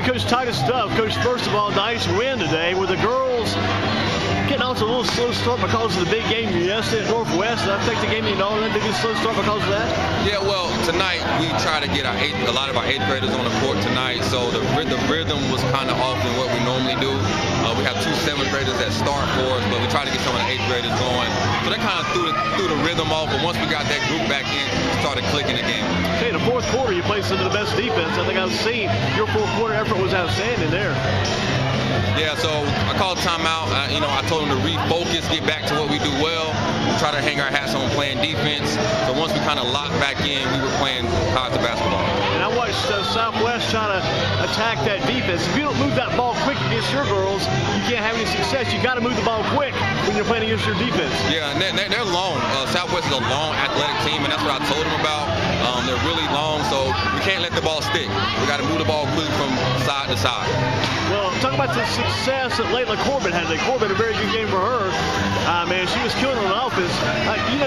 Coach Titus Duff. Coach, first of all, nice win today with the girls getting off to a little slow start because of the big game yesterday at Northwest. I think the game you know they did a slow start because of that. Yeah, well, tonight we try to get a lot of our 8th graders on the court tonight, so the rhythm was kind of off than what we normally do. We have 2 7th graders that start for us, but we try to get some of the 8th graders going. So that kind of threw the rhythm off, but once we got that group back in, it started clicking again. Okay, the fourth quarter you played some of the best defense I think I've seen. Your fourth quarter effort was outstanding there. Yeah, so I called timeout. I told them to refocus, get back to what we do well, try to hang our hats on playing defense. So once we kind of locked back in, we were playing positive basketball. And I watched Southwest try to attack that defense. If you don't move that ball quick against your girls, you can't have any success. You got to move the ball quick when you're playing against your defense. Yeah, and they're long. Southwest is a long athletic team, and that's what I told them about. They're really long, so we can't let the ball stick. We got to move the ball quick from side to side. Well, talk about the success that Layla Corbett had today. Corbett, a very good game for her. Man, she was killing on offense.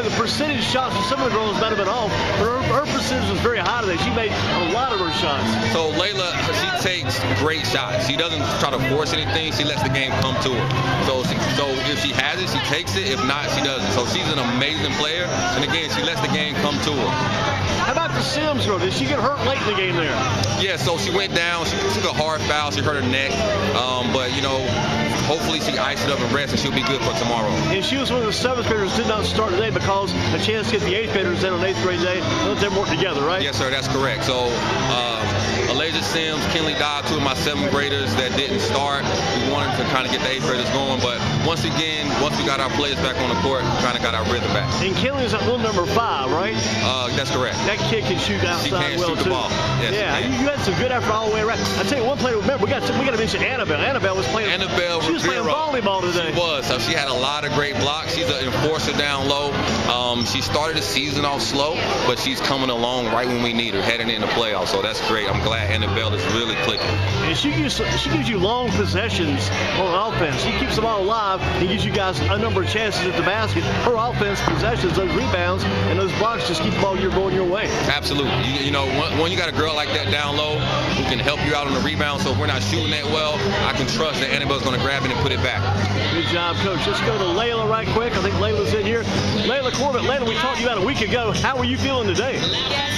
The percentage shots for some of the girls might have been off, but her percentage was very high today. She made a lot of her shots. So Layla, she takes great shots. She doesn't try to force anything. She lets the game come to her. So if she has it, she takes it. If not, she doesn't. So she's an amazing player. And again, she lets the game come to her. How about the Sims girl? Did she get hurt late in the game there? Yeah, so she went down. She took a hard foul. She hurt her neck. But hopefully she iced it up and rest, and she'll be good for tomorrow. And she was one of the 7th graders who did not start today because a chance to get the 8th graders in on 8th grade day. Let them work together, right? Yes, sir. That's correct. So Elijah Sims, Kinley Dodd, 2 of my 7th graders that didn't start. We wanted to kind of get the 8th graders going, but once we got our players back on the court, we kind of got our rhythm back. And Kinley's at little number 5, right? That's correct. That kid can shoot outside well, too. She can shoot the ball. Yes, yeah, you had some good effort all the way around. I tell you, one player, remember, we got to mention Annabelle. Annabelle was playing volleyball today. She was. So she had a lot of great blocks. She's an enforcer down low. She started the season off slow, but she's coming along right when we need her, heading into playoffs. So that's great. I'm glad Annabelle is really clicking. And she gives you long possessions on offense. She keeps the ball alive and gives you guys a number of chances at the basket. Her offense possessions, those rebounds, and those blocks just keep the ball going your way. Absolutely. When you got a girl like that down low who can help you out on the rebound, so if we're not shooting that well, I can trust that Annabelle's going to grab it and put it back. Good job, Coach. Let's go to Layla right quick. I think Layla's in here. Layla Corbett, Layla, we talked to you about a week ago. How were you feeling today? Yes,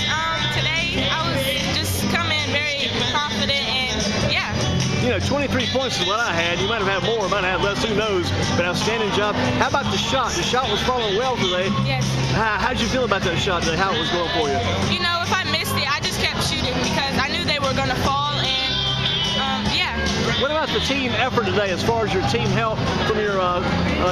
today I was just coming very confident and, yeah. 23 points is what I had. You might have had more, might have had less, who knows. But outstanding job. How about the shot? The shot was falling well today. Yes. How'd you feel about that shot today? How it was going for you? If I missed it, I just kept shooting because I knew they were going to fall, and, yeah. What about the team effort today as far as your team help from your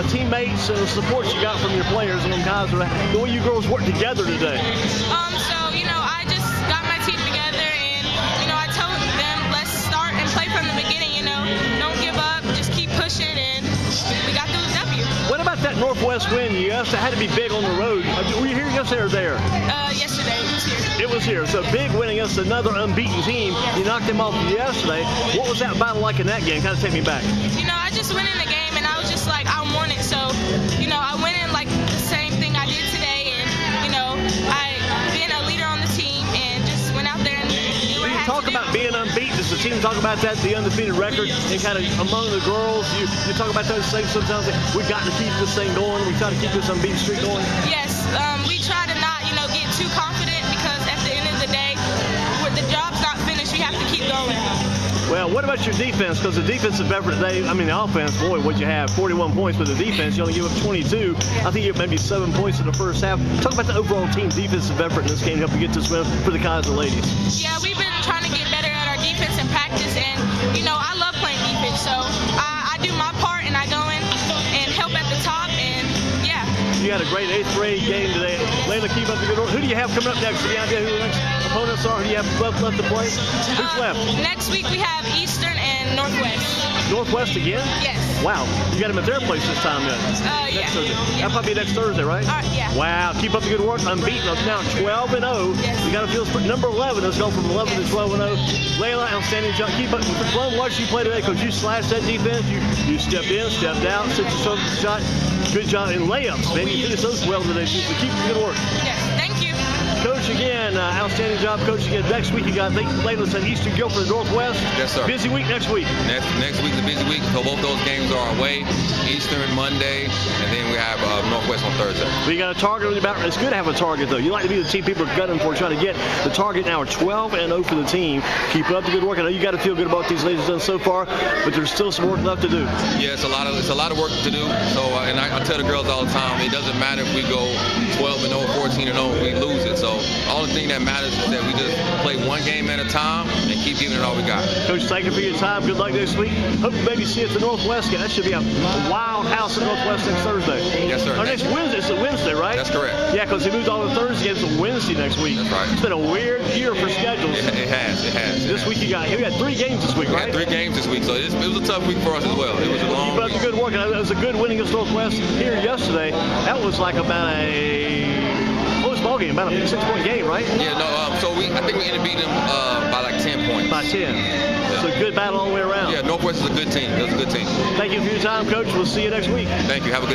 teammates and the support you got from your players and them guys? The way you girls work together today? I just got my team together, and, I told them, let's start and play from the beginning, Don't give up, just keep pushing, and we got through the W. What about that Northwest win? You had to be big on the road. Were you here yesterday or there? Yesterday, it was here. It was here. So big win against another unbeaten team. You knocked them off yesterday. What was that battle like in that game? Kind of take me back. I just went in the game, and I was just like, I want it. So, I went in like the same thing I did today, and, I being a leader on the team, and just went out there and did what I had to do. Talk about being unbeaten. Does the team talk about that, the undefeated record, and kind of among the girls? You talk about those things sometimes. We got to keep this thing going. We try to keep this unbeaten streak going. Yes, we try to not, get too confident because at the end of the day, the job's not finished. We have to keep going. Well, what about your defense? Because the defensive effort today, the offense, boy, what'd you have? 41 points, but the defense, you only give up 22. I think you have maybe 7 points in the first half. Talk about the overall team defensive effort in this game to help you get this win for the Kiser ladies. Yeah, we've been trying to get better at our defense in practice, and, I love playing defense, so I do my part, and I go in and help at the top, and, yeah. You had a great 8th grade game today. Layla, keep up the good work. Who do you have coming up next? Any idea who the next opponents are? Who do you have left to play? Who's left? Next week we have Eastern and Northwest. Northwest again? Yes. Wow. You got them at their place this time then? Yeah. Next Thursday. That'll probably be next Thursday, right? Yeah. Wow. Keep up the good work. Unbeaten. Now 12-0. Yes. You got to feel number 11. Let's go from 11 to 12-0. Layla, outstanding job. Keep up. Fun watching you play today because you slashed that defense. You stepped in, stepped out, set yourself the shot. Good job in layups, man. You finished those well today, too. So keep the good work. Yes. Thank you. Coach Coach, again, outstanding job coaching again. Next week, you got, I think Layla said Eastern Guilford Northwest. Yes, sir. Busy week next week. Next week's a busy week, so both those games are away. Eastern Monday, and then we have Northwest on Thursday. But you got a target on your back. It's good to have a target, though. You like to be the team people are gunning for, trying to get the target now. 12-0 for the team. Keep up the good work. I know you got to feel good about these ladies done so far, but there's still some work left to do. Yeah, it's a lot of work to do. So, and I tell the girls all the time, it doesn't matter if we go 12-0, 14-0, we lose it. So, the only thing that matters is that we just play one game at a time and keep giving it all we got. Coach, thank you for your time. Good luck next week. Hope you maybe see it at the Northwest game. That should be a wild house in Northwest next Thursday. Yes, sir. Next Wednesday. It's a Wednesday, right? That's correct. Yeah, because they moved all the Thursday games to Wednesday next week. That's right. It's been a weird year for schedules. It has. This week you got 3 games this week, right? We had 3 games this week, so it was a tough week for us as well. It was a long Keep up the good work. It was a good win against Northwest here yesterday. That was like about a close ball game, about a 6-point game, right? Yeah, no. I think we ended up beating them by like 10 points. By 10. Yeah. So a good battle all the way around. Yeah, Northwest is a good team. It was a good team. Thank you for your time, Coach. We'll see you next week. Thank you. Have a good